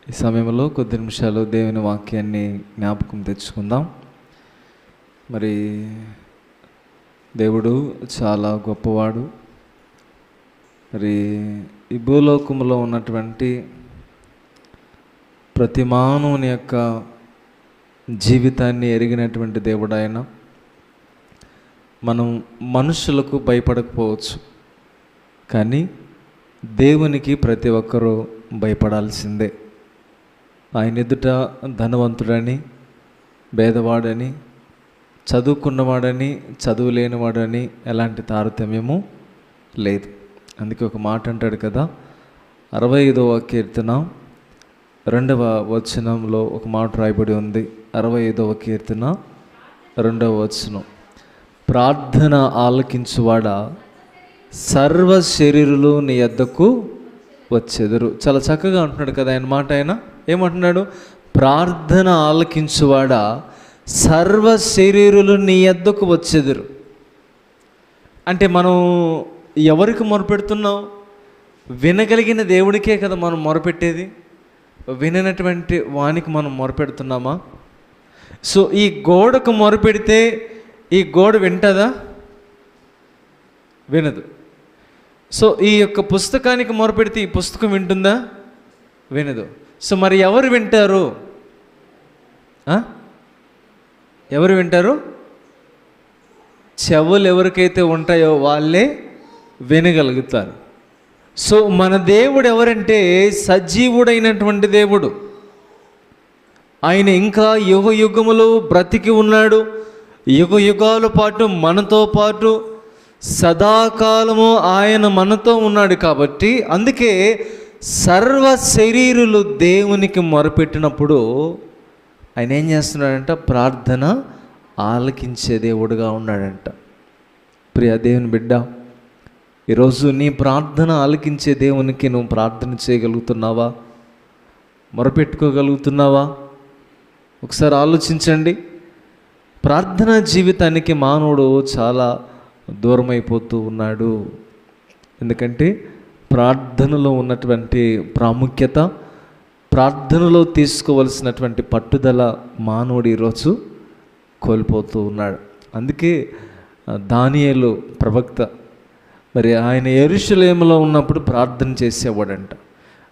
ఈ సమయంలో కొద్ది నిమిషాలు దేవుని వాక్యాన్ని జ్ఞాపకం తెచ్చుకుందాం. మరి దేవుడు చాలా గొప్పవాడు. మరి ఈ భూలోకంలో ఉన్నటువంటి ప్రతి మానవుని యొక్క జీవితాన్ని ఎరిగినటువంటి దేవుడు ఆయన. మనం మనుషులకు భయపడకపోవచ్చు, కానీ దేవునికి ప్రతి ఒక్కరూ భయపడాల్సిందే. ఆయన ఎదుట ధనవంతుడని, పేదవాడని, చదువుకున్నవాడని, చదువు లేనివాడని ఎలాంటి తారతమ్యము లేదు. అందుకే ఒక మాట అంటాడు కదా, 65వ కీర్తన 2వ వచనంలో ఒక మాట రాయబడి ఉంది. 65వ కీర్తన 2వ వచనం, ప్రార్థన ఆలకించువాడా సర్వ శరీరులు నీ యొద్దకు వచ్చెదరు. చాలా చక్కగా అంటున్నాడు కదా ఆయన మాట. ఆయన ఏమంటున్నాడు? ప్రార్థన ఆలకించువాడా సర్వ శరీరులు నీ యొద్దకు వచ్చెదరు. అంటే మనం ఎవరికి మొరపెడుతున్నాం? వినగలిగిన దేవుడికే కదా మనం మొరపెట్టేది. విననటువంటి వానికి మనం మొరపెడుతున్నామా? సో ఈ గోడకు మొరపెడితే ఈ గోడ వింటుందా? వినదు. సో ఈ యొక్క పుస్తకానికి మొరపెడితే ఈ పుస్తకం వింటుందా? వినదు. సో మరి ఎవరు వింటారు? ఎవరు వింటారు? చెవులు ఎవరికైతే ఉంటాయో వాళ్ళే వినగలుగుతారు. సో మన దేవుడు ఎవరంటే సజీవుడైనటువంటి దేవుడు. ఆయన ఇంకా యుగ యుగములు బ్రతికి ఉన్నాడు. యుగ యుగాల పాటు మనతో పాటు సదాకాలము ఆయన మనతో ఉన్నాడు. కాబట్టి అందుకే సర్వ శరీరులు దేవునికి మొరపెట్టినప్పుడు ఆయన ఏం చేస్తున్నాడంట? ప్రార్థన ఆలకించే దేవుడుగా ఉన్నాడంట. ప్రియ దేవుని బిడ్డ, ఈరోజు నీ ప్రార్థన ఆలకించే దేవునికి నువ్వు ప్రార్థన చేయగలుగుతున్నావా? మొరపెట్టుకోగలుగుతున్నావా? ఒకసారి ఆలోచించండి. ప్రార్థనా జీవితానికి మానవుడు చాలా దూరం అయిపోతూ ఉన్నాడు. ఎందుకంటే ప్రార్థనలో ఉన్నటువంటి ప్రాముఖ్యత, ప్రార్థనలో తీసుకోవలసినటువంటి పట్టుదల మానవుడు ఈరోజు కోల్పోతూ ఉన్నాడు. అందుకే దానియేలు ప్రవక్త మరి ఆయన యెరూషలేములో ఉన్నప్పుడు ప్రార్థన చేసేవాడంట.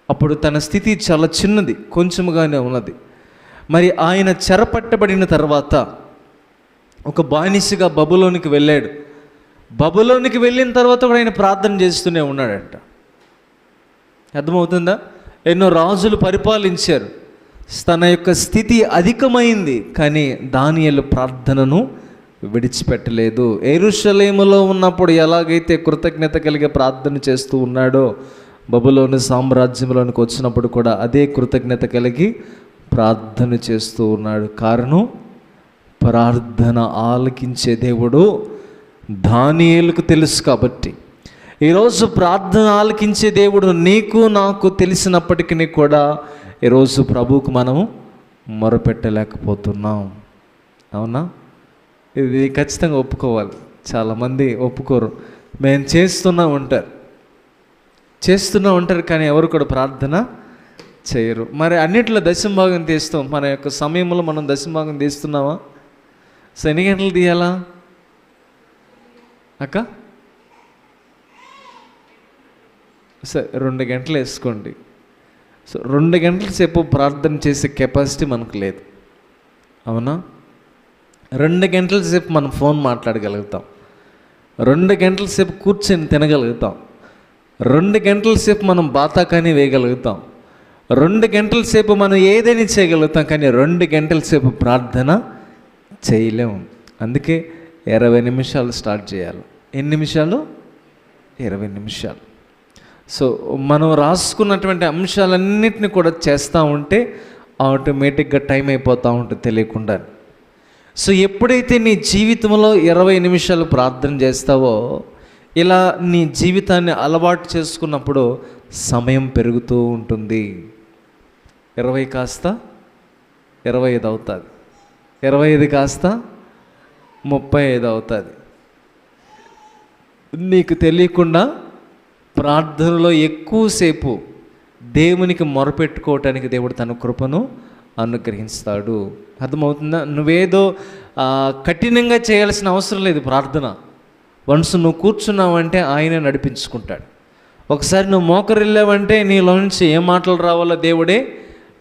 అప్పుడు తన స్థితి చాలా చిన్నది, కొంచెముగానే ఉన్నది. మరి ఆయన చెరపట్టబడిన తర్వాత ఒక బానిసగా బబులోనికి వెళ్ళాడు. బబులోనికి వెళ్ళిన తర్వాత కూడా ఆయన ప్రార్థన చేస్తూనే ఉన్నాడంట. అర్థమవుతుందా? ఎన్నో రాజులు పరిపాలించారు, తన యొక్క స్థితి అధికమైంది, కానీ దానియేలు ప్రార్థనను విడిచిపెట్టలేదు. యెరూషలేములో ఉన్నప్పుడు ఎలాగైతే కృతజ్ఞత కలిగి ప్రార్థన చేస్తూ ఉన్నాడో, బబులోను సామ్రాజ్యంలోనికి వచ్చినప్పుడు కూడా అదే కృతజ్ఞత కలిగి ప్రార్థన చేస్తూ ఉన్నాడు. కారణం, ప్రార్థన ఆలకించే దేవుడు దానియేలుకు తెలుసు. కాబట్టి ఈరోజు ప్రార్థన ఆలకించే దేవుడు నీకు నాకు తెలిసినప్పటికీ కూడా ఈరోజు ప్రభువుకు మనము మొరపెట్టలేకపోతున్నాం. అవునా? ఇది ఖచ్చితంగా ఒప్పుకోవాలి. చాలామంది ఒప్పుకోరు. మేము చేస్తూనే ఉంటారు కానీ ఎవరు కూడా ప్రార్థన చేయరు. మరి అన్నిట్లో దశమభాగం తీస్తాం. మన యొక్క సమయంలో మనం దశమభాగం తీస్తున్నామా? సో ఎన్ని గంటలు తీయాలా అక్క? సరే 2 గంటలు వేసుకోండి. సో 2 గంటల సేపు ప్రార్థన చేసే కెపాసిటీ మనకు లేదు. అవునా? 2 గంటల సేపు మనం ఫోన్ మాట్లాడగలుగుతాం, 2 గంటల సేపు కూర్చొని తినగలుగుతాం, 2 గంటల సేపు మనం బాతాకాని వేయగలుగుతాం, 2 గంటల సేపు మనం ఏదైనా చేయగలుగుతాం, కానీ 2 గంటల సేపు ప్రార్థన చేయలేము. అందుకే 20 నిమిషాలు స్టార్ట్ చేయాలి. ఎన్ని నిమిషాలు? 20 నిమిషాలు. సో మనం రాసుకున్నటువంటి అంశాలన్నింటినీ కూడా చేస్తూ ఉంటే ఆటోమేటిక్గా టైం అయిపోతూ ఉంటుంది తెలియకుండా. సో ఎప్పుడైతే నీ జీవితంలో 20 నిమిషాలు ప్రార్థన చేస్తావో, ఇలా నీ జీవితాన్ని అలవాటు చేసుకున్నప్పుడు సమయం పెరుగుతూ ఉంటుంది. 20 కాస్త 25 అవుతుంది, 25 కాస్త 35 అవుతుంది. నీకు తెలియకుండా ప్రార్థనలో ఎక్కువసేపు దేవునికి మొరపెట్టుకోవటానికి దేవుడు తన కృపను అనుగ్రహిస్తాడు. అర్థమవుతుందా? నువ్వేదో కఠినంగా చేయాల్సిన అవసరం లేదు ప్రార్థన. వన్స్ నువ్వు కూర్చున్నావంటే ఆయనే నడిపించుకుంటాడు. ఒకసారి నువ్వు మోకరిల్లావంటే నీలో నుంచి ఏ మాటలు రావాలో దేవుడే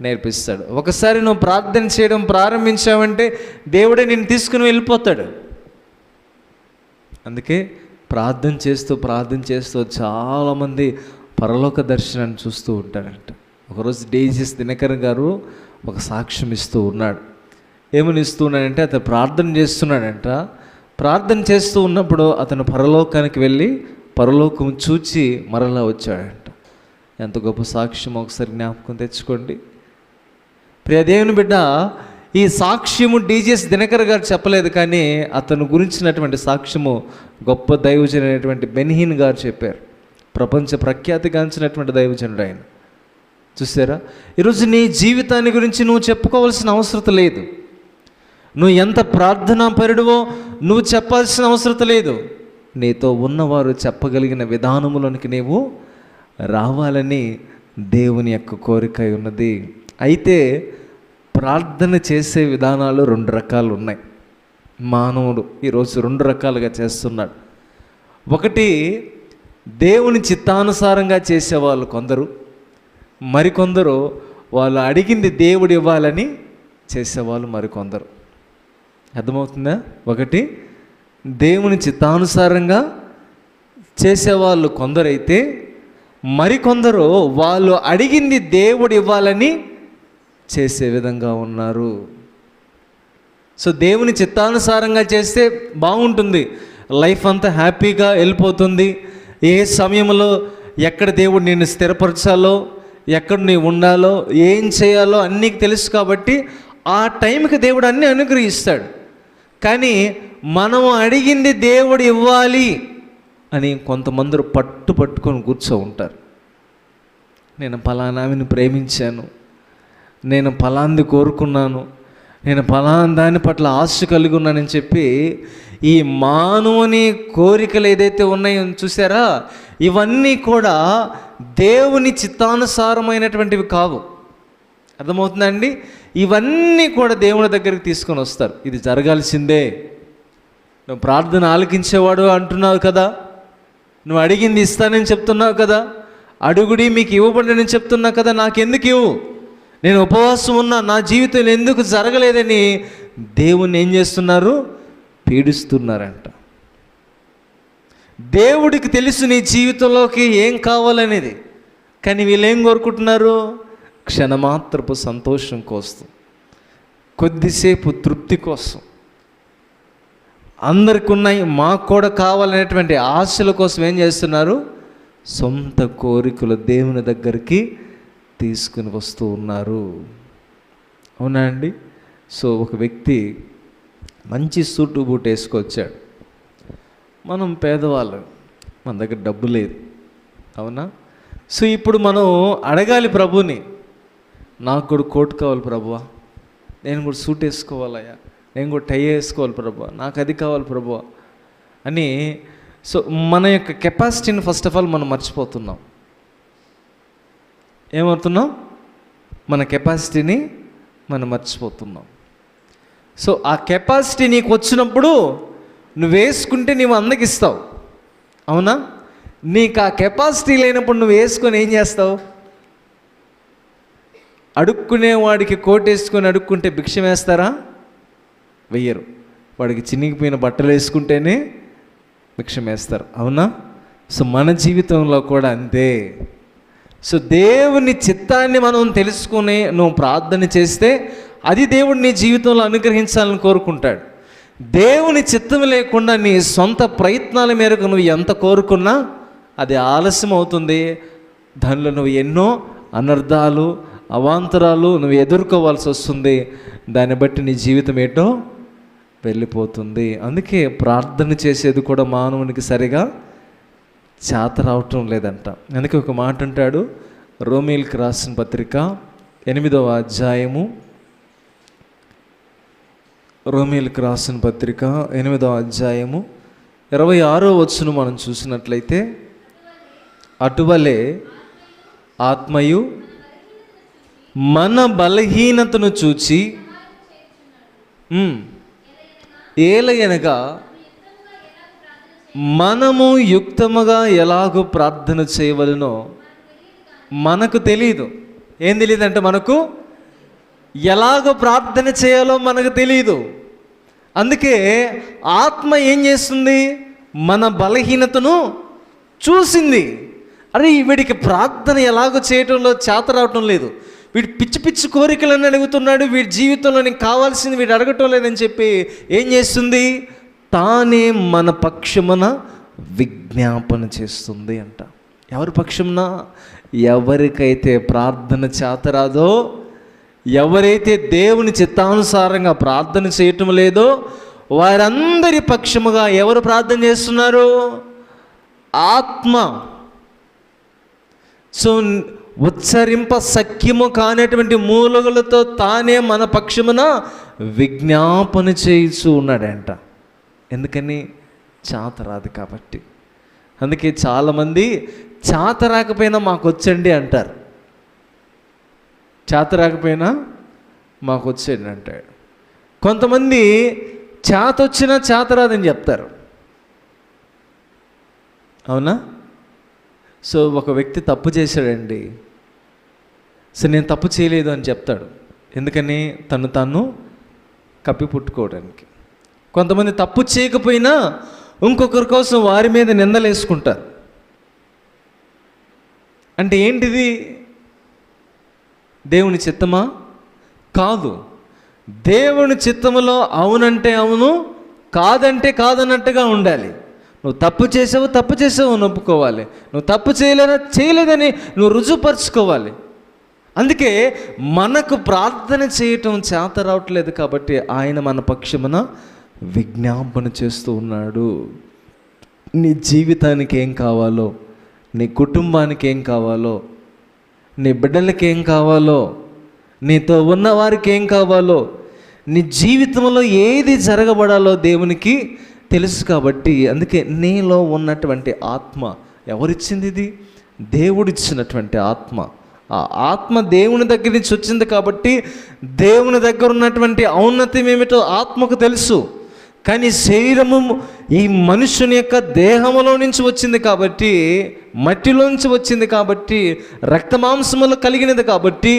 నేర్పిస్తాడు. ఒకసారి నువ్వు ప్రార్థన చేయడం ప్రారంభించావంటే దేవుడే నిన్ను తీసుకుని వెళ్ళిపోతాడు. అందుకే ప్రార్థన చేస్తూ చాలామంది పరలోక దర్శనాన్ని చూస్తూ ఉంటారంట. ఒకరోజు డేజిస్ దినకర్ గారు ఒక సాక్ష్యం ఇస్తూ ఉన్నాడు. ఏమని ఇస్తున్నాడంటే, అతను ప్రార్థన చేస్తున్నాడంట. ప్రార్థన చేస్తూ ఉన్నప్పుడు అతను పరలోకానికి వెళ్ళి పరలోకం చూచి మరలా వచ్చాడంట. ఎంత గొప్ప సాక్ష్యం ఒకసారి జ్ఞాపకం తెచ్చుకోండి. ప్రియ దేవుని బిడ్డ, ఈ సాక్ష్యము డీజీఎస్ దినకర్ గారు చెప్పలేదు, కానీ అతను గురించినటువంటి సాక్ష్యము గొప్ప దైవజనుడైనటువంటి బెన్హీన్ గారు చెప్పారు. ప్రపంచ ప్రఖ్యాతిగాంచినటువంటి దైవజనుడు ఆయన. చూసారా, ఈరోజు నీ జీవితాన్ని గురించి నువ్వు చెప్పుకోవాల్సిన అవసరం లేదు. నువ్వు ఎంత ప్రార్థనా పరుడువో నువ్వు చెప్పాల్సిన అవసరం లేదు. నీతో ఉన్నవారు చెప్పగలిగిన విధానములోనికి నీవు రావాలని దేవుని యొక్క కోరిక ఉన్నది. అయితే ప్రార్థన చేసే విధానాలు 2 రకాలు ఉన్నాయి. మానవుడు ఈరోజు 2 రకాలుగా చేస్తున్నాడు. ఒకటి, దేవుని చిత్తానుసారంగా చేసేవాళ్ళు కొందరు, మరికొందరు వాళ్ళు అడిగింది దేవుడు ఇవ్వాలని చేసేవాళ్ళు మరికొందరు. అర్థమవుతుందా? ఒకటి, దేవుని చిత్తానుసారంగా చేసేవాళ్ళు కొందరైతే, మరికొందరు వాళ్ళు అడిగింది దేవుడు ఇవ్వాలని చేసే విధంగా ఉన్నారు. సో దేవుని చిత్తానుసారంగా చేస్తే బాగుంటుంది, లైఫ్ అంతా హ్యాపీగా వెళ్ళిపోతుంది. ఏ సమయంలో ఎక్కడ దేవుడు నిన్ను స్థిరపరచాలో, ఎక్కడ నీవు ఉండాలో, ఏం చేయాలో అన్నీ తెలుసు కాబట్టి ఆ టైంకి దేవుడు అన్నీ అనుగ్రహిస్తాడు. కానీ మనం అడిగింది దేవుడు ఇవ్వాలి అని కొంతమంది పట్టుకొని కూర్చో ఉంటారు. నేను పలానావిని ప్రేమించాను, నేను పలాంది కోరుకున్నాను, నేను పలానా దాని పట్ల ఆశ కలిగి ఉన్నానని చెప్పి ఈ మానవుని కోరికలు ఏదైతే ఉన్నాయో చూసారా, ఇవన్నీ కూడా దేవుని చిత్తానుసారమైనటువంటివి కావు. అర్థమవుతుందండి? ఇవన్నీ కూడా దేవుని దగ్గరికి తీసుకొని వస్తారు. ఇది జరగాల్సిందే, నువ్వు ప్రార్థన ఆలకించేవాడు అంటున్నావు కదా, నువ్వు అడిగింది ఇస్తానని చెప్తున్నావు కదా, అడుగుడి మీకు ఇవ్వబడని చెప్తున్నా కదా, నాకెందుకు ఇవ్వు, నేను ఉపవాసం ఉన్నా, నా జీవితం ఎందుకు జరగలేదని దేవుణ్ణి ఏం చేస్తున్నారు? పీడిస్తున్నారంట. దేవుడికి తెలుసు నీ జీవితంలోకి ఏం కావాలనేది, కానీ వీళ్ళు ఏం కోరుకుంటున్నారు? క్షణమాత్రపు సంతోషం కోసం, కొద్దిసేపు తృప్తి కోసం, అందరికి ఉన్నాయి మాకు కూడా కావాలనేటువంటి ఆశల కోసం ఏం చేస్తున్నారు? సొంత కోరికలు దేవుని దగ్గరికి తీసుకుని వస్తూ ఉన్నారు. అవునా అండి? సో ఒక వ్యక్తి మంచి సూటు బూట్ వేసుకొచ్చాడు. మనం పేదవాళ్ళు, మన దగ్గర డబ్బు లేదు. అవునా? సో ఇప్పుడు మనం అడగాలి ప్రభుని, నాకు కూడా కోట్ కావాలి ప్రభువా, నేను కూడా సూట్ వేసుకోవాలయ్యా, నేను కూడా టై వేసుకోవాలి ప్రభువా, నాకు అది కావాలి ప్రభువా అని. సో మన యొక్క కెపాసిటీని ఫస్ట్ ఆఫ్ ఆల్ మనం మర్చిపోతున్నాం. ఏమవుతున్నాం? మన కెపాసిటీని మనం మర్చిపోతున్నాం. సో ఆ కెపాసిటీ నీకు వచ్చినప్పుడు నువ్వు వేసుకుంటే నువ్వు అందరికి ఇస్తావు. అవునా? నీకు ఆ కెపాసిటీ లేనప్పుడు నువ్వు వేసుకొని ఏం చేస్తావు? అడుక్కునేవాడికి కోట్ వేసుకొని అడుక్కుంటే భిక్షం వేస్తారా? వెయ్యరు. వాడికి చినిగిపోయిన బట్టలు వేసుకుంటేనే భిక్షం వేస్తారు. అవునా? సో మన జీవితంలో కూడా అంతే. సో దేవుని చిత్తాన్ని మనం తెలుసుకుని నువ్వు ప్రార్థన చేస్తే అది దేవుడు నీ జీవితంలో అనుగ్రహించాలని కోరుకుంటాడు. దేవుని చిత్తం లేకుండా నీ సొంత ప్రయత్నాల మేరకు నువ్వు ఎంత కోరుకున్నా అది ఆలస్యం అవుతుంది. దానిలో నువ్వు ఎన్నో అనర్థాలు, అవాంతరాలు నువ్వు ఎదుర్కోవాల్సి వస్తుంది. దాన్ని బట్టి నీ జీవితం ఏంటో వెళ్ళిపోతుంది. అందుకే ప్రార్థన చేసేది కూడా మానవునికి సరిగా చేత రావటం లేదంట. అందుకే ఒక మాట అంటాడు, రోమీయులకు రాసిన పత్రిక 8వ అధ్యాయము, రోమీయులకు రాసిన పత్రిక 8వ అధ్యాయము 26వ వచనం మనం చూసినట్లయితే, అటువలే ఆత్మయు మన బలహీనతను చూచి ఏలయనగా మనము యుక్తముగా ఎలాగో ప్రార్థన చేయవలనో మనకు తెలియదు. ఏం తెలియదు అంటే మనకు ఎలాగో ప్రార్థన చేయాలో మనకు తెలియదు. అందుకే ఆత్మ ఏం చేస్తుంది? మన బలహీనతను చూసింది. అరే వీడికి ప్రార్థన ఎలాగో చేయటంలో చేత రావటం లేదు, వీడు పిచ్చి పిచ్చి కోరికలను అడుగుతున్నాడు, వీడి జీవితంలో నీకు కావాల్సింది వీడు అడగటం లేదని చెప్పి ఏం చేస్తుంది? తానే మన పక్షమున విజ్ఞాపన చేస్తుంది అంట. ఎవరి పక్షమున? ఎవరికైతే ప్రార్థన చేతరాదో, ఎవరైతే దేవుని చిత్తానుసారంగా ప్రార్థన చేయటం లేదో వారందరి పక్షముగా ఎవరు ప్రార్థన చేస్తున్నారు? ఆత్మ. సో ఉచ్చరింప సఖ్యము కానటువంటి మూలగులతో తానే మన పక్షమున విజ్ఞాపన చేయిస్తూ ఉన్నాడంట. ఎందుకని? చేత రాదు కాబట్టి. అందుకే చాలామంది చేత రాకపోయినా మాకు వచ్చండి అంటారు. చేత రాకపోయినా మాకు వచ్చండి అంటాడు. కొంతమంది చేత వచ్చినా చేత రాదని చెప్తారు. అవునా? సో ఒక వ్యక్తి తప్పు చేశాడండి, సో నేను తప్పు చేయలేదు అని చెప్తాడు. ఎందుకని? తను తాను కప్పిపుట్టుకోవడానికి. కొంతమంది తప్పు చేయకపోయినా ఇంకొకరి కోసం వారి మీద నిందలేసుకుంటారు. అంటే ఏంటిది? దేవుని చిత్తమా? కాదు. దేవుని చిత్తములో అవునంటే అవును, కాదంటే కాదన్నట్టుగా ఉండాలి. నువ్వు తప్పు చేసావు అని ఒప్పుకోవాలి. నువ్వు తప్పు చేయలేదని నువ్వు రుజువుపరుచుకోవాలి. అందుకే మనకు ప్రార్థన చేయటం చేత రావట్లేదు కాబట్టి ఆయన మన పక్షమున విజ్ఞాపన చేస్తూ ఉన్నాడు. నీ జీవితానికి ఏం కావాలో, నీ కుటుంబానికి ఏం కావాలో, నీ బిడ్డలకి ఏం కావాలో, నీతో ఉన్న వారికి ఏం కావాలో, నీ జీవితంలో ఏది జరగబడాలో దేవునికి తెలుసు కాబట్టి అందుకే నీలో ఉన్నటువంటి ఆత్మ ఎవరిచ్చింది? ఇది దేవుడిచ్చినటువంటి ఆత్మ. ఆ ఆత్మ దేవుని దగ్గర నుంచి వచ్చింది కాబట్టి దేవుని దగ్గర ఉన్నటువంటి ఔన్నత్యం ఏమిటో ఆత్మకు తెలుసు. కానీ శరీరము ఈ మనుషుని యొక్క దేహములో నుంచి వచ్చింది కాబట్టి, మట్టిలోంచి వచ్చింది కాబట్టి, రక్త మాంసములు కలిగినది కాబట్టి,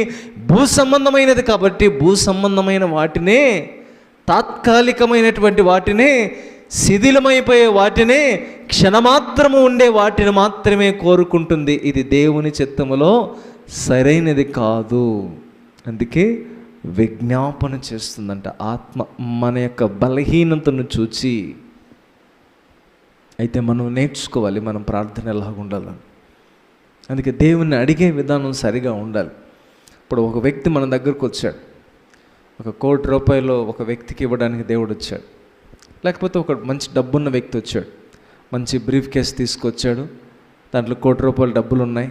భూ సంబంధమైనది కాబట్టి, భూ సంబంధమైన వాటినే, తాత్కాలికమైనటువంటి వాటినే, శిథిలమైపోయే వాటినే, క్షణమాత్రము ఉండే వాటిని మాత్రమే కోరుకుంటుంది. ఇది దేవుని చిత్తములో సరైనది కాదు. అందుకే విజ్ఞాపన చేస్తుందంట ఆత్మ మన యొక్క బలహీనతను చూచి. అయితే మనం నేర్చుకోవాలి మనం ప్రార్థన ఎలాగ ఉండాలని. అందుకే దేవుణ్ణి అడిగే విధానం సరిగా ఉండాలి. ఇప్పుడు ఒక వ్యక్తి మన దగ్గరకు వచ్చాడు, ₹1,00,00,000 ఒక వ్యక్తికి ఇవ్వడానికి దేవుడు వచ్చాడు. లేకపోతే ఒక మంచి డబ్బున్న వ్యక్తి వచ్చాడు, మంచి బ్రీఫ్ కేస్ తీసుకొచ్చాడు, దాంట్లో ₹1,00,00,000 డబ్బులు ఉన్నాయి.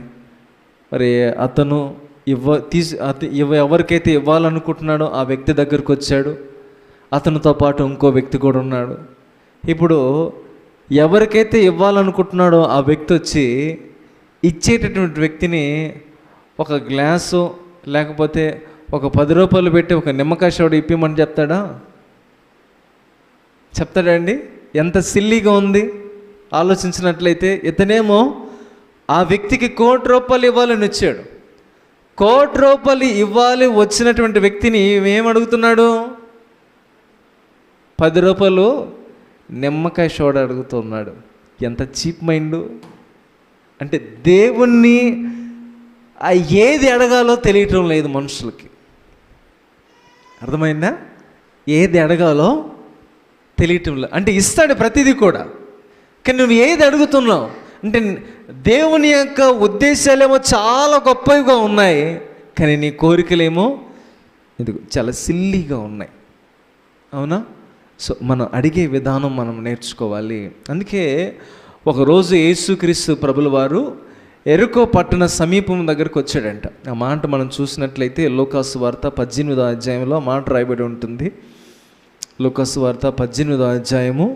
మరి అతను ఎవరికైతే ఇవ్వాలనుకుంటున్నాడో ఆ వ్యక్తి దగ్గరకు వచ్చాడు. అతనితో పాటు ఇంకో వ్యక్తి కూడా ఉన్నాడు. ఇప్పుడు ఎవరికైతే ఇవ్వాలనుకుంటున్నాడో ఆ వ్యక్తి వచ్చి ఇచ్చేటటువంటి వ్యక్తిని ఒక గ్లాసు లేకపోతే ఒక ₹10 పెట్టి ఒక నిమ్మకాయ షోడ ఇప్పిమని చెప్తాడండి? ఎంత సిల్లీగా ఉంది ఆలోచించినట్లయితే. ఇతనేమో ఆ వ్యక్తికి ₹1,00,00,000 ఇవ్వాలని వచ్చాడు. ₹1,00,00,000 ఇవ్వాలి వచ్చినటువంటి వ్యక్తిని ఏమడుగుతున్నాడు? ₹10 నిమ్మకాయ షోడ అడుగుతున్నాడు. ఎంత చీప్ మైండ్ అంటే దేవుణ్ణి ఏది అడగాలో తెలియటం లేదు మనుషులకి. అర్థమైందా? ఏది అడగాలో తెలియటం లేదు. అంటే ఇస్తాడు ప్రతిదీ కూడా, కానీ నువ్వు ఏది అడుగుతున్నావు అంటే దేవుని యొక్క ఉద్దేశాలేమో చాలా గొప్పగా ఉన్నాయి, కానీ నీ కోరికలేమో ఇది చాలా సిల్లీగా ఉన్నాయి. అవునా? సో మనం అడిగే విధానం మనం నేర్చుకోవాలి. అందుకే ఒకరోజు యేసుక్రీస్తు ప్రభుల వారు ఎరుకో పట్టణ సమీపం దగ్గరికి వచ్చాడంట. ఆ మాట మనం చూసినట్లయితే లూకాసు వార్త 18వ అధ్యాయంలో మాట రాయబడి ఉంటుంది. లూకాసు వార్త 18వ అధ్యాయము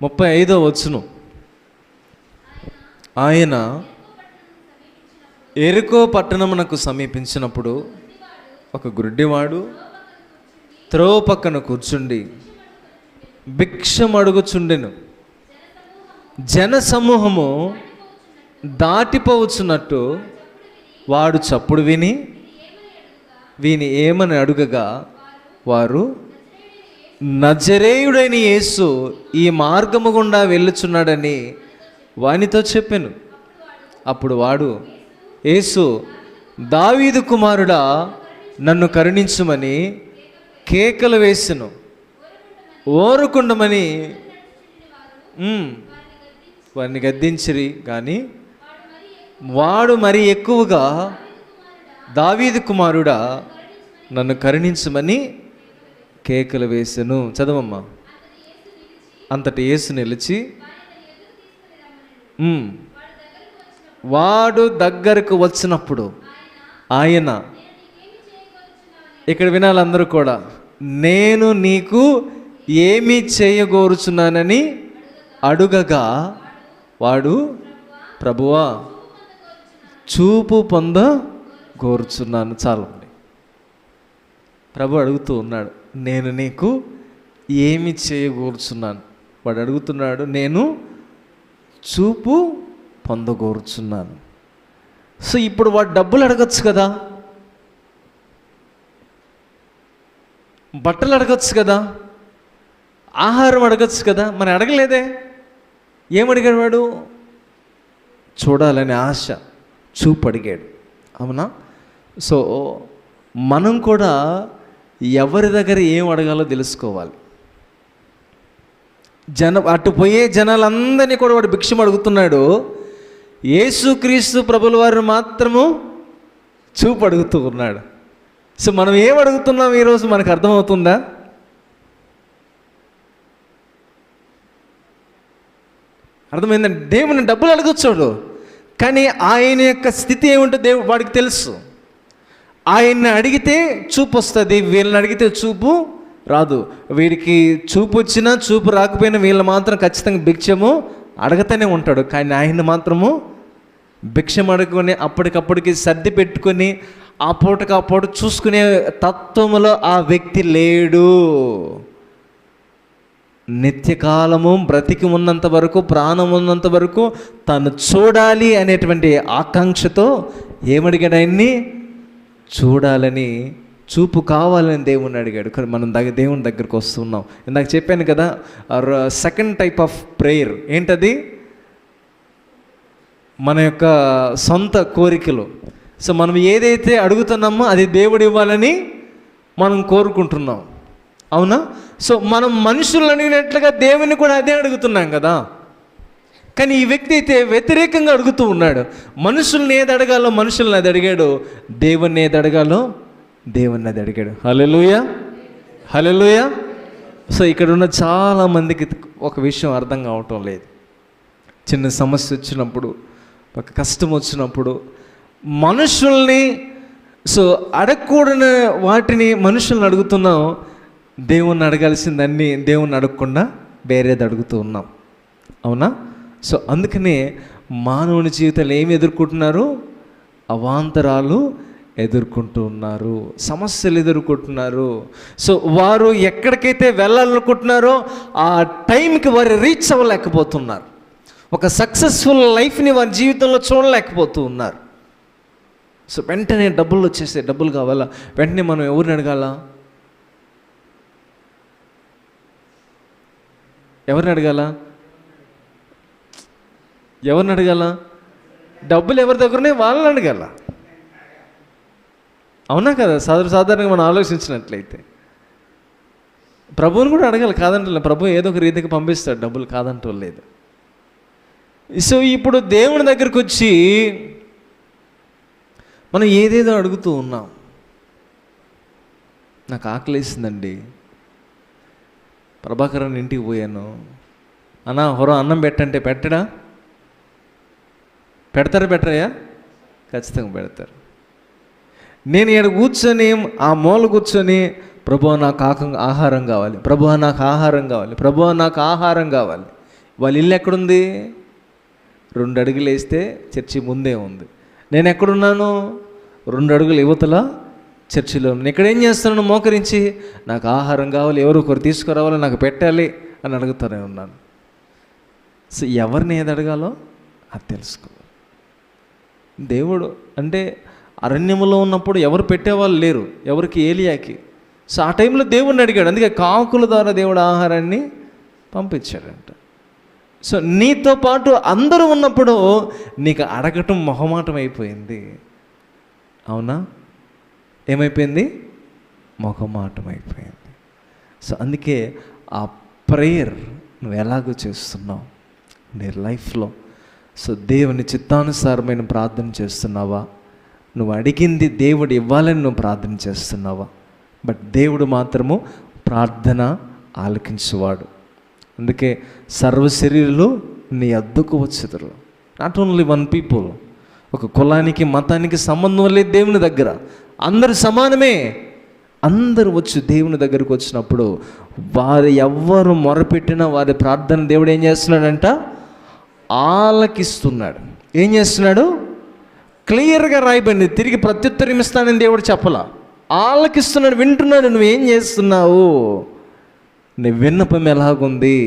35వ వచనం. ఆయన ఎరుకో పట్టణమునకు సమీపించినప్పుడు ఒక గుడ్డివాడు త్రోవ పక్కన కూర్చుండి భిక్షమడుగుచుండెను. జన సమూహము దాటిపోవచ్చున్నట్టు వాడు చప్పుడు విని వీని ఏమని అడుగగా వారు, నజరేయుడైన యేసు ఈ మార్గము గుండా వెళ్ళుచున్నాడని వానితో చెప్పాను. అప్పుడు వాడు, యేసు, దావీదు కుమారుడా, నన్ను కరుణించుమని కేకలు వేసెను. ఓరుకుండమని వారిని గద్దించిరి. కానీ వాడు మరి ఎక్కువగా, దావీదు కుమారుడా, నన్ను కరుణించమని కేకలు వేసెను. చదవమ్మా. అంతటి యేసు నిలిచి వాడు దగ్గరకు వచ్చినప్పుడు ఆయన, ఇక్కడ వినాలి అందరూ కూడా, నేను నీకు ఏమి చేయగోరుచున్నానని అడుగగా వాడు, ప్రభువా, చూపు పొందగోరుచున్నాను. చాలండి. ప్రభు అడుగుతూ ఉన్నాడు, నేను నీకు ఏమి చేయగోరుచున్నాను. వాడు అడుగుతున్నాడు, నేను చూపు పొందగోరుచున్నాను. సో ఇప్పుడు వాడు డబ్బులు అడగచ్చు కదా, బట్టలు అడగచ్చు కదా, ఆహారం అడగచ్చు కదా, మరి అడగలేదే. ఏమడిగాడు వాడు? చూడాలని ఆశ, చూపు అడిగాడు. అవునా? సో మనం కూడా ఎవరి దగ్గర ఏం అడగాలో తెలుసుకోవాలి. అటు పోయే జనాలందరినీ కూడా వాడు భిక్షం అడుగుతున్నాడు. యేసుక్రీస్తు ప్రభుల వారిని మాత్రము చూపు అడుగుతూ ఉన్నాడు. సో మనం ఏం అడుగుతున్నాం ఈరోజు మనకు అర్థమవుతుందా? అర్థమైందండి. దేవుని డబ్బులు అడగచ్చాడు, కానీ ఆయన యొక్క స్థితి ఏముంటో వాడికి తెలుసు. ఆయన్ని అడిగితే చూపు వస్తుంది, వీళ్ళని అడిగితే చూపు రాదు. వీడికి చూపు వచ్చినా చూపు రాకపోయినా వీళ్ళు మాత్రం ఖచ్చితంగా భిక్షము అడగతూనే ఉంటాడు. కానీ ఆయన్ని మాత్రము భిక్షం అడుగుకొని అప్పటికప్పటికి సర్ది పెట్టుకొని ఆ పూటకు ఆ పూట చూసుకునే తత్వములో ఆ వ్యక్తి లేడు. నిత్యకాలము బ్రతికి ఉన్నంత వరకు, ప్రాణం ఉన్నంత వరకు తను చూడాలి అనేటువంటి ఆకాంక్షతో ఏమడిగాడు? ఆయన్ని చూడాలని, చూపు కావాలని దేవుణ్ణి అడిగాడు. కానీ మనం దేవుని దగ్గరకు వస్తున్నాం. ఇందాక చెప్పాను కదా, సెకండ్ టైప్ ఆఫ్ ప్రేయర్ ఏంటది? మన యొక్క సొంత కోరికలు. సో మనం ఏదైతే అడుగుతున్నామో అది దేవుడు ఇవ్వాలని మనం కోరుకుంటున్నాం. అవునా? సో మనం మనుషులను అడిగినట్లుగా దేవుని కూడా అదే అడుగుతున్నాం కదా. కానీ ఈ వ్యక్తి అయితే వ్యతిరేకంగా అడుగుతూ ఉన్నాడు. మనుషుల్ని ఏది అడగాలో మనుషుల్ని అది అడిగాడు, దేవుణ్ణి ఏది అడగాలో దేవుణ్ణి అది అడిగాడు. హల్లెలూయా, హల్లెలూయా. సో ఇక్కడ ఉన్న చాలామందికి ఒక విషయం అర్థం కావటం లేదు. చిన్న సమస్య వచ్చినప్పుడు, ఒక కష్టం వచ్చినప్పుడు మనుషుల్ని, సో అడగకూడని వాటిని మనుషుల్ని అడుగుతున్నాం. దేవుణ్ణి అడగాల్సిందన్నీ దేవుణ్ణి అడగకుండా వేరేది అడుగుతూ ఉన్నాం. అవునా? సో అందుకనే మానవుని జీవితాలు ఏమి ఎదుర్కొంటున్నారు? అవాంతరాలు ఎదుర్కొంటూ ఉన్నారు, సమస్యలు ఎదుర్కొంటున్నారు. సో వారు ఎక్కడికైతే వెళ్ళాలనుకుంటున్నారో ఆ టైంకి వారు రీచ్ అవ్వలేకపోతున్నారు. ఒక సక్సెస్ఫుల్ లైఫ్ని వారి జీవితంలో చూడలేకపోతూ ఉన్నారు. సో వెంటనే డబ్బులు వచ్చేస్తే, డబ్బులు కావాలా, వెంటనే మనం ఎవరిని అడగాల? ఎవరిని అడగాల? ఎవరిని అడగాల? డబ్బులు ఎవరి దగ్గరనే వాళ్ళని అడగాల. అవునా కదా? సాధారణంగా మనం ఆలోచించినట్లయితే ప్రభువుని కూడా అడగాలి, కాదంటే ప్రభు ఏదో ఒక రీతికి పంపిస్తాడు, డబ్బులు కాదంటూ లేదు. సో ఇప్పుడు దేవుని దగ్గరికి వచ్చి మనం ఏదేదో అడుగుతూ ఉన్నాం. నాకు ఆకలేసిందండి, ప్రభాకరన్ ఇంటికి పోయాను, అన్నా అన్నం పెట్టంటే పెట్టడా? పెట్టరయ్యా? ఖచ్చితంగా పెడతారు. నేను ఇక్కడ కూర్చొని ఆ మూల కూర్చొని, ప్రభువా నాకు ఆహారం కావాలి, ప్రభువా నాకు ఆహారం కావాలి, ప్రభువా నాకు ఆహారం కావాలి. వాళ్ళ ఇల్లు ఎక్కడుంది? 2 అడుగులు వేస్తే చర్చి ముందే ఉంది. నేను ఎక్కడున్నాను? 2 అడుగులు యువతల చర్చిలో. నేను ఇక్కడ ఏం చేస్తున్నాను? మోకరించి నాకు ఆహారం కావాలి, ఎవరు ఒకరు తీసుకురావాలి, నాకు పెట్టాలి అని అడుగుతూనే ఉన్నాను. సో ఎవరిని ఏది అడగాలో అది తెలుసుకోవాలి. దేవుడు అంటే అరణ్యములో ఉన్నప్పుడు ఎవరు పెట్టేవాళ్ళు లేరు, ఎవరికి? ఏలియాకి. సో ఆ టైంలో దేవుడిని అడిగాడు, అందుకే కాకుల ద్వారా దేవుడు ఆహారాన్ని పంపించాడంట. సో నీతో పాటు అందరూ ఉన్నప్పుడు నీకు అడగటం మొహమాటం అయిపోయింది, అవునా? ఏమైపోయింది? మొహమాటం అయిపోయింది. సో అందుకే ఆ ప్రేయర్ నువ్వు ఎలాగో చేస్తున్నావు నీ లైఫ్లో? సో దేవుని చిత్తానుసారమైన ప్రార్థన చేస్తున్నావా? నువ్వు అడిగింది దేవుడు ఇవ్వాలని నువ్వు ప్రార్థన చేస్తున్నావా? బట్ దేవుడు మాత్రము ప్రార్థన ఆలకించువాడు. అందుకే సర్వ శరీరులు నీ అద్దకు వచ్చేదరు. Not only 1 people. ఒక కులానికి మతానికి సంబంధం లేదు దేవుని దగ్గర. అందరు సమానమే. అందరూ వచ్చి దేవుని దగ్గరకు వచ్చినప్పుడు వారు ఎవ్వరు మొరపెట్టినా వారి ప్రార్థన దేవుడు ఏం చేస్తున్నాడంట? ఆలకిస్తున్నాడు. ఏం చేస్తున్నాడు? క్లియర్గా రాయబడింది. తిరిగి ప్రత్యుత్తరం ఇస్తానని దేవుడు చెప్పలా. ఆలకిస్తున్నాడు, వింటున్నాడు. నువ్వేం చేస్తున్నావు? నీ విన్నపం ఎలాగుంది?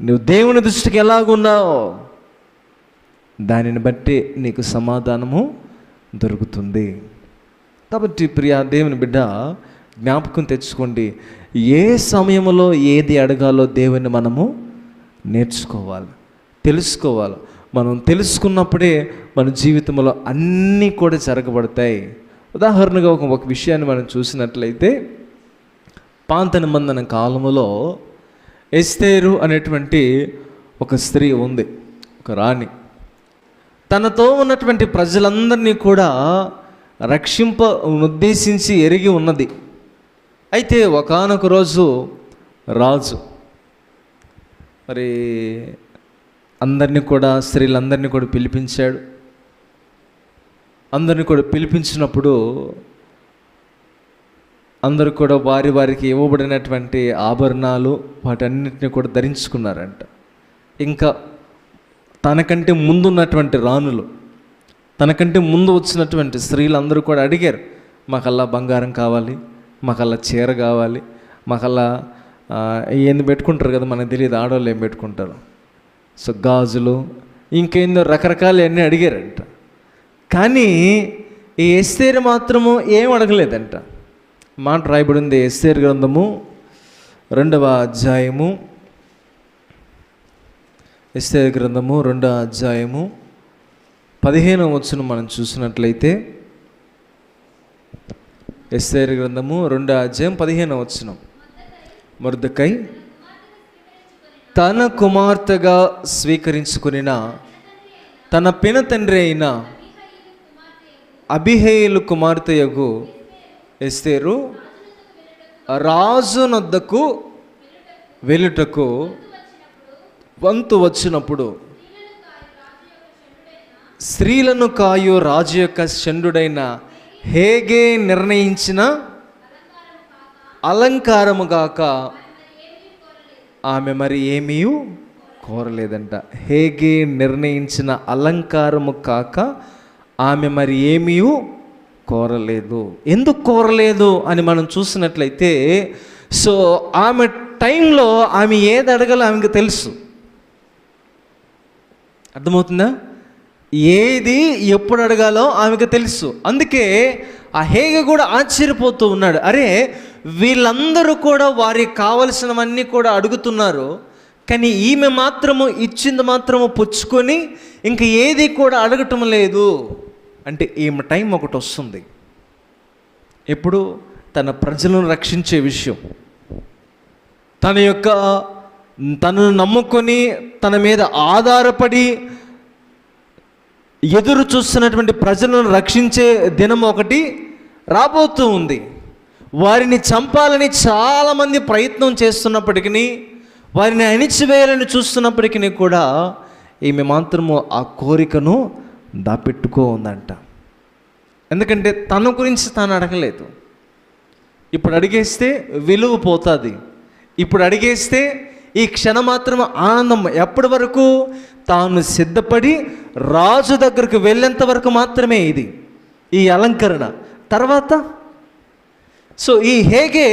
నువ్వు దేవుని దృష్టికి ఎలాగున్నావు? దానిని బట్టి నీకు సమాధానము దొరుకుతుంది. కాబట్టి ప్రియా దేవుని బిడ్డ, జ్ఞాపకం తెచ్చుకోండి, ఏ సమయంలో ఏది అడగాలో దేవుని మనము నేర్చుకోవాలి, తెలుసుకోవాలి. మనం తెలుసుకున్నప్పుడే మన జీవితంలో అన్నీ కూడా జరగబడతాయి. ఉదాహరణగా ఒక విషయాన్ని మనం చూసినట్లయితే, పాత నిబంధన కాలములో ఎస్తేరు అనేటువంటి ఒక స్త్రీ ఉంది, ఒక రాణి. తనతో ఉన్నటువంటి ప్రజలందరినీ కూడా రక్షింప ఉద్దేశించి ఎరిగి ఉన్నది. అయితే ఒకానొక రోజు రాజు మరి అందరినీ కూడా, స్త్రీలందరినీ కూడా పిలిపించాడు. అందరినీ కూడా పిలిపించినప్పుడు అందరూ కూడా వారికి ఇవ్వబడినటువంటి ఆభరణాలు వాటన్నిటిని కూడా ధరించుకున్నారంట. ఇంకా తనకంటే ముందున్నటువంటి రాణులు, తనకంటే ముందు వచ్చినటువంటి స్త్రీలందరూ కూడా అడిగారు, మాకల్లా బంగారం కావాలి, మాకల్లా చీర కావాలి, మాకల్లా ఏంది పెట్టుకుంటారు కదా, మనకు తెలియదు ఆడవాళ్ళు ఏం పెట్టుకుంటారు, సో గాజులు, ఇంకేందో రకరకాలు అన్నీ అడిగారంట. కానీ ఈ ఎస్తేరు మాత్రము ఏం అడగలేదంట. మాట రాయబడింది ఎస్తేరు గ్రంథము 2వ అధ్యాయము, ఎస్తేరు గ్రంథము 2వ అధ్యాయము 15వ వచనం మనం చూసినట్లయితే, ఎస్తేరు గ్రంథము 2వ అధ్యాయం 15వ వచనం. మొర్దెకై తన కుమార్తెగా స్వీకరించుకునిన తన పినతండ్రి అయిన అబీహయీలు కుమార్తెయగు ఎస్తేరు రాజునొద్దకు వెళ్ళుటకు వంతు వచ్చినప్పుడు, స్త్రీలను కాయు రాజు యొక్క షండుడైన హేగే నిర్ణయించిన అలంకారము గాక ఆమె మరి ఏమీ కోరలేదంట. హేగే నిర్ణయించిన అలంకారము కాక ఆమె మరి ఏమీ కోరలేదు. ఎందుకు కోరలేదు అని మనం చూసినట్లయితే, సో ఆమె టైంలో ఆమె ఏది అడగాలో ఆమెకు తెలుసు. అర్థమవుతుందా? ఏది ఎప్పుడు అడగాలో ఆమెకు తెలుసు. అందుకే ఆ హేగ కూడా ఆశ్చర్యపోతూ ఉన్నాడు. అరే, వీళ్ళందరూ కూడా వారికి కావలసినవన్నీ కూడా అడుగుతున్నారు, కానీ ఈమె మాత్రము ఇచ్చింది మాత్రము పుచ్చుకొని ఇంక ఏది కూడా అడగటం లేదు. అంటే ఈమె టైం ఒకటి వస్తుంది, ఎప్పుడు? తన ప్రజలను రక్షించే విషయం, తనను నమ్ముకొని తన మీద ఆధారపడి ఎదురు చూస్తున్నటువంటి ప్రజలను రక్షించే దినం ఒకటి రాబోతూ ఉంది. వారిని చంపాలని చాలామంది ప్రయత్నం చేస్తున్నప్పటికీ, వారిని అణిచివేయాలని చూస్తున్నప్పటికీ కూడా ఈమె మాత్రము ఆ కోరికను దాపెట్టుకో ఉందంట. ఎందుకంటే తన గురించి తాను అడగలేదు. ఇప్పుడు అడిగేస్తే విలువ పోతుంది, ఇప్పుడు అడిగేస్తే ఈ క్షణం మాత్రం ఆనందం. ఎప్పటి వరకు? తాను సిద్ధపడి రాజు దగ్గరకు వెళ్ళేంత వరకు మాత్రమే ఇది, ఈ అలంకరణ. తర్వాత సో ఈ హేగే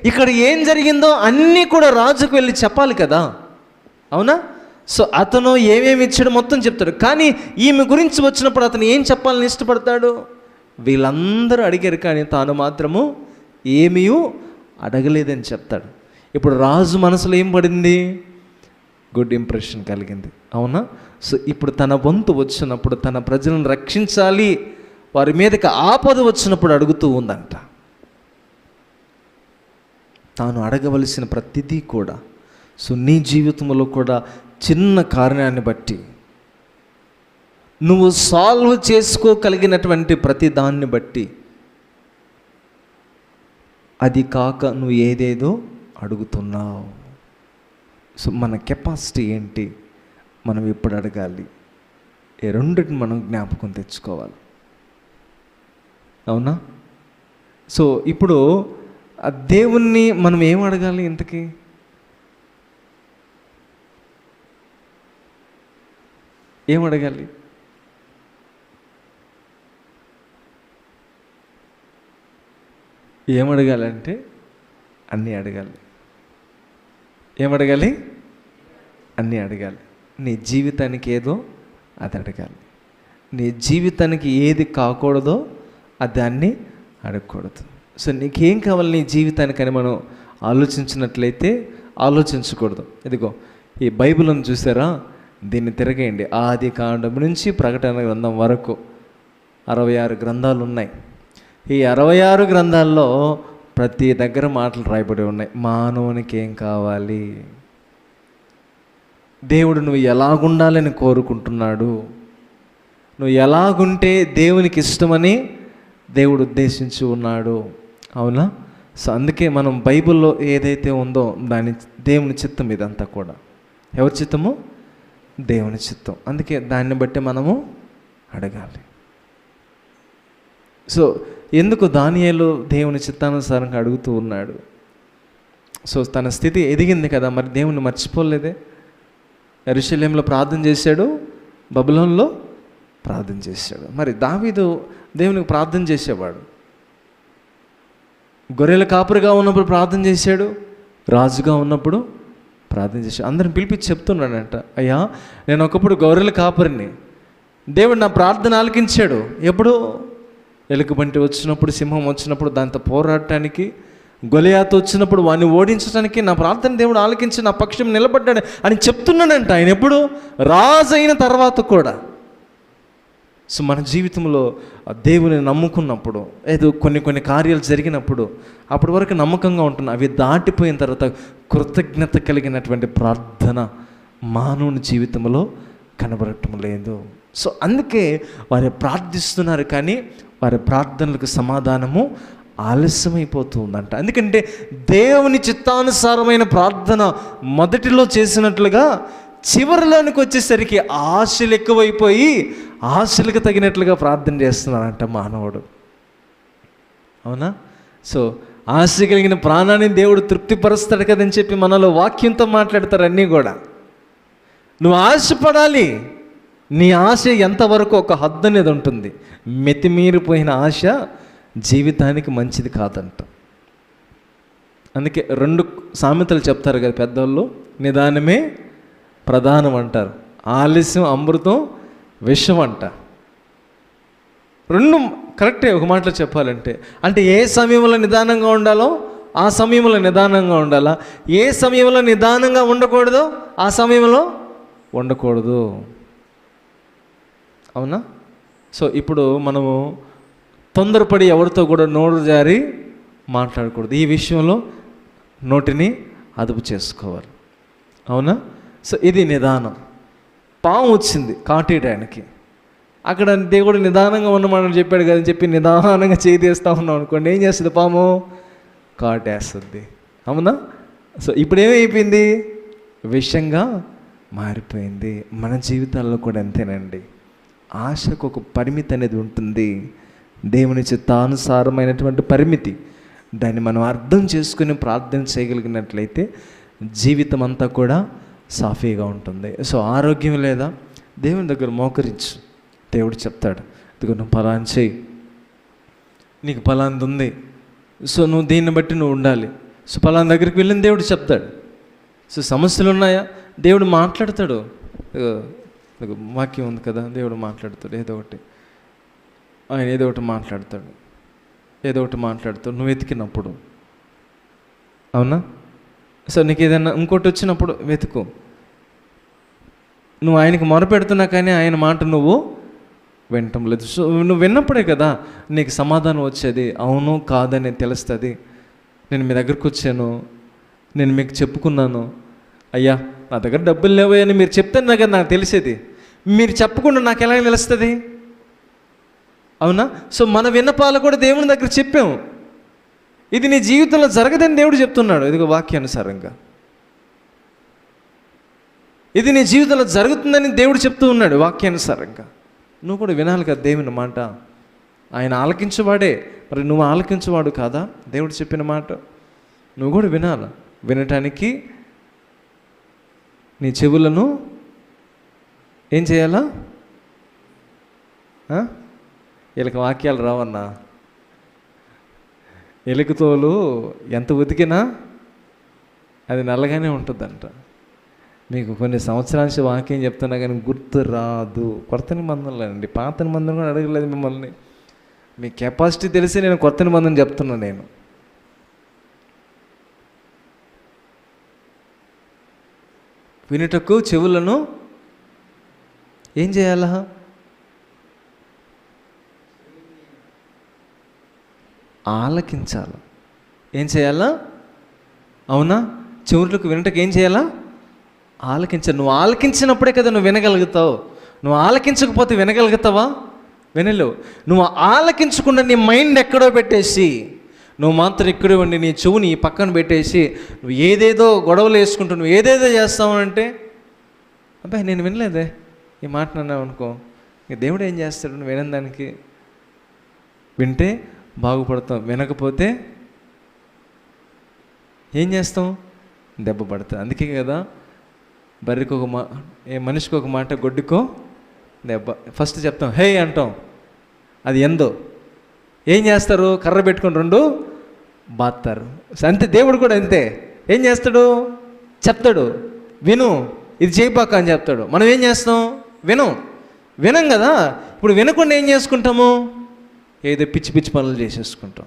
ఇక్కడ ఏం జరిగిందో అన్నీ కూడా రాజుకు వెళ్ళి చెప్పాలి కదా, అవునా? సో అతను ఏమేమి ఇచ్చాడు మొత్తం చెప్తాడు. కానీ ఈమె గురించి వచ్చినప్పుడు అతను ఏం చెప్పాలని ఇష్టపడతాడు? వీళ్ళందరూ అడిగారు కానీ తాను మాత్రము ఏమీ అడగలేదని చెప్తాడు. ఇప్పుడు రాజు మనసులో ఏం పడింది? గుడ్ ఇంప్రెషన్ కలిగింది, అవునా? సో ఇప్పుడు తన వంతు వచ్చినప్పుడు, తన ప్రజలను రక్షించాలి, వారి మీదకి ఆపద వచ్చినప్పుడు అడుగుతూ ఉందంట. తాను అడగవలసిన ప్రతిదీ కూడా. సో నీ జీవితంలో కూడా చిన్న కారణాన్ని బట్టి నువ్వు సాల్వ్ చేసుకోగలిగినటువంటి ప్రతి దాన్ని బట్టి, అది కాక నువ్వు ఏదేదో అడుగుతున్నావు. సో మన కెపాసిటీ ఏంటి, మనం ఎప్పుడు అడగాలి, ఈ రెండింటిని మనం జ్ఞాపకం తెచ్చుకోవాలి, అవునా? సో ఇప్పుడు ఆ దేవుణ్ణి మనం ఏం అడగాలి? ఇంతకీ ఏం అడగాలి? ఏమడగాలంటే అన్నీ అడగాలి. ఏమడగాలి? అన్నీ అడగాలి. నీ జీవితానికి ఏదో అది అడగాలి. నీ జీవితానికి ఏది కాకూడదో అది అన్నీ అడగకూడదు. సో నీకేం కావాలి నీ జీవితానికని మనం ఆలోచించినట్లయితే ఆలోచించకూడదు. ఇదిగో ఈ బైబిల్ని చూసారా, దీన్ని తిరగేయండి. ఆది కాండం నుంచి ప్రకటన గ్రంథం వరకు 66 గ్రంథాలు ఉన్నాయి. ఈ 66 గ్రంథాల్లో ప్రతి దగ్గర మాటలు రాయబడి ఉన్నాయి. మానవునికి ఏం కావాలి, దేవుడు నువ్వు ఎలాగుండాలని కోరుకుంటున్నాడు, నువ్వు ఎలాగుంటే దేవునికి ఇష్టమని దేవుడు ఉద్దేశించి ఉన్నాడు, అవునా? సో అందుకే మనం బైబిల్లో ఏదైతే ఉందో దాని దేవుని చిత్తం ఇదంతా కూడా. ఎవరి చిత్తము? దేవుని చిత్తం. అందుకే దాన్ని బట్టి మనము అడగాలి. సో ఎందుకు దానియేలు దేవుని చిత్తానుసారంగా అడుగుతూ ఉన్నాడు? సో తన స్థితి ఎదిగింది కదా, మరి దేవుని మర్చిపోలేదే. యెరూషలేములో ప్రార్థన చేశాడు, బబులోనులో ప్రార్థన చేశాడు. మరి దావీదు దేవునికి ప్రార్థన చేసేవాడు. గొర్రెల కాపురిగా ఉన్నప్పుడు ప్రార్థన చేశాడు, రాజుగా ఉన్నప్పుడు ప్రార్థన చేశాడు. అందరిని పిలిపించి చెప్తున్నాడంట, అయ్యా నేను ఒకప్పుడు గొర్రెల కాపురిని, దేవుడు నా ప్రార్థన ఆలకించాడు. ఎప్పుడు? ఎలుకబంటి వచ్చినప్పుడు, సింహం వచ్చినప్పుడు దాంతో పోరాడటానికి, గొలియాతు వచ్చినప్పుడు వాడిని ఓడించడానికి నా ప్రార్థన దేవుడు ఆలకించి నా పక్షం నిలబడ్డాడు అని చెప్తున్నాడంట ఆయన. ఎప్పుడు? రాజు అయిన తర్వాత కూడా. సో మన జీవితంలో దేవుని నమ్ముకున్నప్పుడు, ఏదో కొన్ని కార్యాలు జరిగినప్పుడు అప్పటి వరకు నమ్మకంగా ఉంటున్నా, అవి దాటిపోయిన తర్వాత కృతజ్ఞత కలిగినటువంటి ప్రార్థన మానవుని జీవితంలో కనబడటం లేదు. సో అందుకే వారు ప్రార్థిస్తున్నారు కానీ వారి ప్రార్థనలకు సమాధానము ఆలస్యమైపోతుందంట. ఎందుకంటే దేవుని చిత్తానుసారమైన ప్రార్థన మొదటిలో చేసినట్లుగా చివరిలోనికి వచ్చేసరికి ఆశలు ఎక్కువైపోయి ఆశలకు తగినట్లుగా ప్రార్థన చేస్తున్నారంట మానవుడు, అవునా? సో ఆశ కలిగిన ప్రాణాన్ని దేవుడు తృప్తిపరుస్తాడు కదని చెప్పి మనలో వాక్యంతో మాట్లాడతారు అన్నీ కూడా. నువ్వు ఆశపడాలి. నీ ఆశ ఎంతవరకు ఒక హద్దు అనేది ఉంటుంది. మితిమీరిపోయిన ఆశ జీవితానికి మంచిది కాదంట. అందుకే 2 సామెతలు చెప్తారు కదా పెద్దోళ్ళు, నిదానమే ప్రధానం అంటారు, ఆలస్యం అమృతం విషం అంట. 2 కరెక్టే ఒక మాటలో చెప్పాలంటే. అంటే ఏ సమయంలో నిదానంగా ఉండాలో ఆ సమయంలో నిదానంగా ఉండాలా, ఏ సమయంలో నిదానంగా ఉండకూడదో ఆ సమయంలో ఉండకూడదు, అవునా? సో ఇప్పుడు మనము తొందరపడి ఎవరితో కూడా నోరు జారి మాట్లాడకూడదు. ఈ విషయంలో నోటిని అదుపు చేసుకోవాలి, అవునా? సో ఇది నిదానం. పాము వచ్చింది కాటేయడానికి, అక్కడ దేవుడు నిదానంగా ఉండమని చెప్పాడు కదని చెప్పి నిదానంగా చేస్తూ ఉన్నాం అనుకోండి, ఏం చేస్తుంది పాము? కాటేస్తుంది, అవునా? సో ఇప్పుడు ఏమైపోయింది? విషంగా మారిపోయింది. మన జీవితాల్లో కూడా అంతేనండి. ఆశకు ఒక పరిమితి అనేది ఉంటుంది, దేవుని చిత్తానుసారమైనటువంటి పరిమితి. దాన్ని మనం అర్థం చేసుకుని ప్రార్థన చేయగలిగినట్లయితే జీవితం అంతా కూడా సాఫీగా ఉంటుంది. సో ఆరోగ్యం లేదా, దేవుని దగ్గర మోకరించు. దేవుడు చెప్తాడు, ఇదిగో నువ్వు ఫలానా చెయ్యి, నీకు ఫలాంది ఉంది, సో నువ్వు దీన్ని బట్టి నువ్వు ఉండాలి. సో ఫలానా దగ్గరికి వెళ్ళిన దేవుడు చెప్తాడు. సో సమస్యలు ఉన్నాయా, దేవుడు మాట్లాడతాడు. వాక్యం ఉంది కదా, దేవుడు మాట్లాడతాడు. ఏదో ఒకటి ఆయన ఏదో ఒకటి మాట్లాడతాడు నువ్వు వెతికినప్పుడు. అవునా? సో నీకు ఏదైనా ఇంకోటి వచ్చినప్పుడు వెతుకు. నువ్వు ఆయనకి మొరపెడుతున్నా కానీ ఆయన మాట నువ్వు వినటం లేదు. సో నువ్వు విన్నప్పుడే కదా నీకు సమాధానం వచ్చేది. అవును కాదని తెలుస్తుంది. నేను మీ దగ్గరకు వచ్చాను, నేను మీకు చెప్పుకున్నాను, అయ్యా నా దగ్గర డబ్బులు లేవు అని మీరు చెప్తాను కదా నాకు తెలిసేది. మీరు చెప్పకుండా నాకు ఎలా తెలుస్తుంది? అవునా? సో మన విన్నపాలు కూడా దేవుని దగ్గర చెప్పాము. ఇది నీ జీవితంలో జరగదని దేవుడు చెప్తున్నాడు. ఇదిగో వాక్యానుసారంగా ఇది నీ జీవితంలో జరుగుతుందని దేవుడు చెప్తూ ఉన్నాడు వాక్యానుసారంగా. నువ్వు కూడా వినాలి కదా దేవుని మాట. ఆయన ఆలకించేవాడే, మరి నువ్వు ఆలకించేవాడు కాదా? దేవుడు చెప్పిన మాట నువ్వు కూడా వినాలి. వినటానికి నీ చెవులను ఏం చేయాలా? వీళ్ళకి వాక్యాలు రావన్నా. ఎలుకతోలు ఎంత ఉతికినా అది నల్లగానే ఉంటుందంట. మీకు కొన్ని సంవత్సరాల నుంచి వాక్యం చెప్తున్నా కానీ గుర్తు రాదు. కొత్త నిబంధనలు అండి, పాత నిబంధనలు కూడా అడగలేదు మిమ్మల్ని. మీ కెపాసిటీ తెలిసి నేను కొత్త నిబంధన చెప్తున్నాను. నేను వినుటకు చెవులను ఏం చేయాలా? ఆలకించాలి. ఏం చేయాలా? అవునా? చెవులకు వినటకు ఏం చేయాలా? ఆలకించాలి. నువ్వు ఆలకించినప్పుడే కదా నువ్వు వినగలుగుతావు. నువ్వు ఆలకించకపోతే వినగలుగుతావా? వినలేవు. నువ్వు ఆలకించకుండా నీ మైండ్ ఎక్కడో పెట్టేసి నువ్వు మాత్రం ఇక్కడే ఉండి నీ చెవుని పక్కన పెట్టేసి నువ్వు ఏదేదో గొడవలు వేసుకుంటూ నువ్వు ఏదేదో చేస్తావు అంటే, అబ్బాయి నేను వినలేదే ఈ మాట అన్నావు అనుకో, ఇక దేవుడు ఏం చేస్తాడు? నువ్వు వినని దానికి. వింటే బాగుపడతావు, వినకపోతే ఏం చేస్తాం? దెబ్బ పడతావు. అందుకే కదా బర్రెకి ఒక మనిషికి ఒక మాట, గొడ్డుకో దెబ్బ. ఫస్ట్ చెప్తాం హే అంటాం, అది ఎందో. ఏం చేస్తారు? కర్ర పెట్టుకొని రెండు బాత్తారు. అంతే దేవుడు కూడా అంతే. ఏం చేస్తాడు? చెప్తాడు విను, ఇది చేయబాక అని చెప్తాడు. మనం ఏం చేస్తాం? వినం కదా. ఇప్పుడు వినకుండా ఏం చేసుకుంటాము? ఏదో పిచ్చి పిచ్చి పనులు చేసేసుకుంటాం.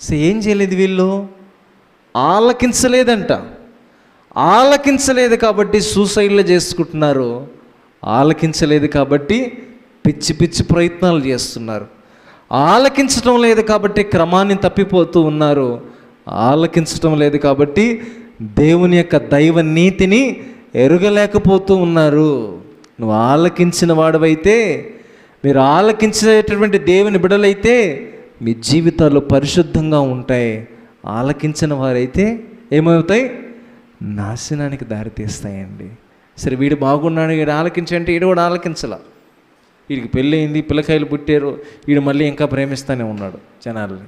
సో ఏం చేయలేదు వీళ్ళు? ఆలకించలేదంట. ఆలకించలేదు కాబట్టి సూసైడ్లు చేసుకుంటున్నారు. ఆలకించలేదు కాబట్టి పిచ్చి పిచ్చి ప్రయత్నాలు చేస్తున్నారు. ఆలకించటం లేదు కాబట్టి క్రమాన్ని తప్పిపోతూ ఉన్నారు. ఆలకించటం లేదు కాబట్టి దేవుని యొక్క దైవ నీతిని ఎరుగలేకపోతూ ఉన్నారు. నువ్వు ఆలకించిన వాడవైతే, మీరు ఆలకించేటటువంటి దేవుని బిడ్డలైతే మీ జీవితాలు పరిశుద్ధంగా ఉంటాయి. ఆలకించిన వారైతే ఏమవుతాయి? నాశనానికి దారితీస్తాయండి. సరే వీడు బాగున్నాడు, వీడు ఆలకించంటే వీడు కూడా ఆలకించాల. వీడికి పెళ్ళి అయింది, పిల్లకాయలు పుట్టారు, వీడు మళ్ళీ ఇంకా ప్రేమిస్తూనే ఉన్నాడు జనాల్ని.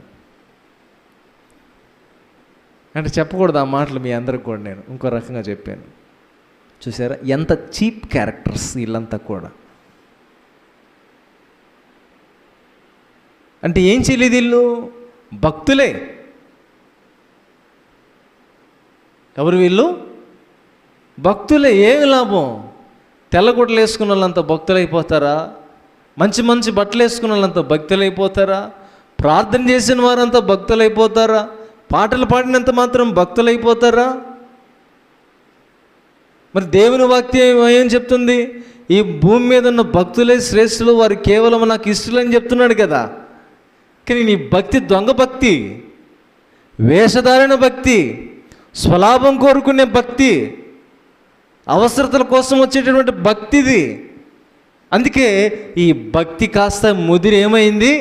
అంటే చెప్పకూడదు ఆ మాటలు మీ అందరికి కూడా. నేను ఇంకో రకంగా చెప్పాను. చూసారా ఎంత చీప్ క్యారెక్టర్స్ వీళ్ళంతా కూడా. అంటే ఏం చేయలేదు వీళ్ళు? భక్తులే. ఎవరు వీళ్ళు? భక్తులే. ఏమి లాభం? తెల్లగుడ్డలు వేసుకున్న వాళ్ళంతా భక్తులైపోతారా? మంచి మంచి బట్టలు వేసుకున్న వాళ్ళంతా భక్తులైపోతారా? ప్రార్థన చేసిన వారంతా భక్తులైపోతారా? పాటలు పాడినంత మాత్రం భక్తులైపోతారా? మరి దేవుని వాక్యం ఏం చెప్తుంది? ఈ భూమి మీద ఉన్న భక్తులే శ్రేష్ఠులు, వారు కేవలం నాకు ఇష్టలని చెప్తున్నాడు కదా. కానీ నీ భక్తి దొంగ భక్తి, వేషధారణ భక్తి, స్వలాభం కోరుకునే భక్తి, అవసరతల కోసం వచ్చేటటువంటి భక్తిది. అందుకే ఈ భక్తి కాస్త ముదిరి ఏమైంది?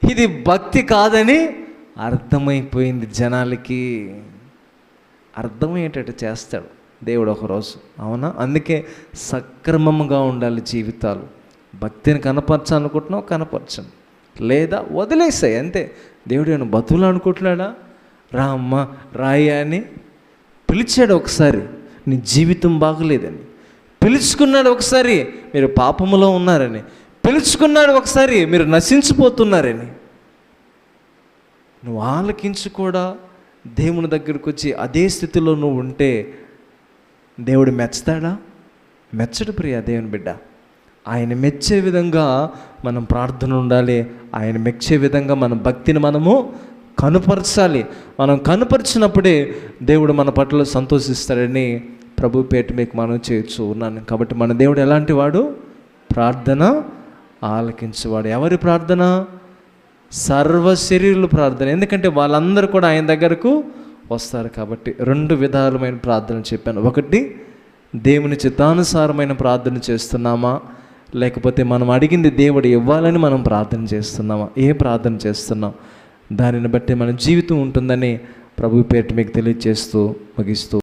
ఇది భక్తి కాదని అర్థమైపోయింది జనాలకి. అర్థమయ్యేటట్టు చేస్తాడు దేవుడు ఒకరోజు. అవునా? అందుకే సక్రమంగా ఉండాలి జీవితాలు. భక్తిని కనపరచాలనుకుంటున్నావు, కనపరచను, లేదా వదిలేసాయి అంతే. దేవుడు ఏమైనా బతులు అనుకుంటున్నాడా? రా అమ్మా రాయ్యా అని పిలిచాడు ఒకసారి, నీ జీవితం బాగలేదని పిలుచుకున్నాడు, ఒకసారి మీరు పాపములో ఉన్నారని పిలుచుకున్నాడు, ఒకసారి మీరు నశించిపోతున్నారని. నువ్వు ఆలకించి కూడా దేవుని దగ్గరకు వచ్చి అదే స్థితిలో నువ్వు ఉంటే దేవుడు మెచ్చుతాడా? మెచ్చడు ప్రియ దేవుని బిడ్డ. ఆయన మెచ్చే విధంగా మనం ప్రార్థన ఉండాలి. ఆయన మెచ్చే విధంగా మన భక్తిని మనము కనుపరచాలి. మనం కనుపరిచినప్పుడే దేవుడు మన పట్ల సంతోషిస్తాడని ప్రభు పేట మీకు మనం చేయొచ్చు ఉన్నాను. కాబట్టి మన దేవుడు ఎలాంటి వాడు? ప్రార్థన ఆలకించేవాడు. ఎవరి ప్రార్థన? సర్వ శరీరుల ప్రార్థన. ఎందుకంటే వాళ్ళందరూ కూడా ఆయన దగ్గరకు వస్తారు కాబట్టి. 2 విధాలమైన ప్రార్థన చెప్పాను. ఒకటి, దేవుని చిత్తానుసారమైన ప్రార్థన చేస్తున్నామా, లేకపోతే మనం అడిగింది దేవుడు ఇవ్వాలని మనం ప్రార్థన చేస్తున్నామా? ఏ ప్రార్థన చేస్తున్నాం, దానిని బట్టి మన జీవితం ఉంటుందని ప్రభు పేట మీకు తెలియజేస్తూ ముగిస్తూ